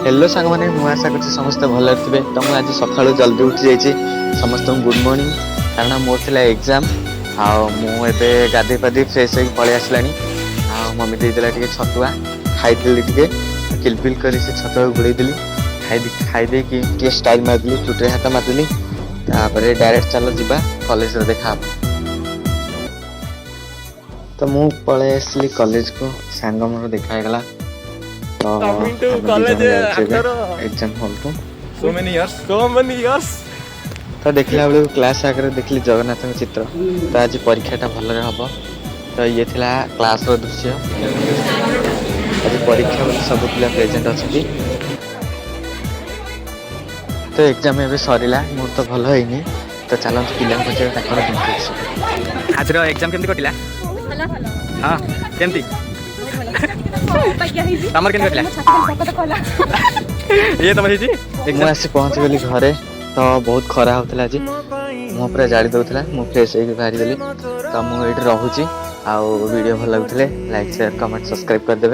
Hello सांग मैंने मुझे आशा कर समस्ते भल थे। तो मुझे आज सका जल्दी उठी जाइए समस्त गुड मॉर्निंग कारण मोर थी एग्जाम आए गाधे पाधे फ्रेश हो पलि आसला मम्मी देदेला टे छतुआ खाईदेली टे किलपिल कर छतुआ घोड़ेदेली खाईदे कि स्टाइल मारदेली चुटे हाथ मारदेली डायरेक्ट चल जा कॉलेज देखा। तो मु पलि आसली कॉलेज को सांग मोर देखागला तो एग्जाम हॉल को so many years तो देखला बेलू क्लास आगे देखली जगन्नाथ चित्र। तो आज परीक्षाटा भल हम तो ये थिला क्लास रो दृश्य। आज परीक्षा सब पिला प्रेजेंट अच्छी। तो एग्जाम एवं सरला मोर तो भल होनी। तो चलते पिला आज एग्जाम केमती कटिला? हाँ केमती तमर केमती कटिला? ये तुम मुझे आसी पहुँची गली घरे तो बहुत खरा होता आज मो पूरा जाड़ी दूसरा मुझे फ्रेश होकर बाहरी देली। तो मुझे रोचे वीडियो भल लगुले लाइक शेयर कमेंट सब्सक्राइब करदे।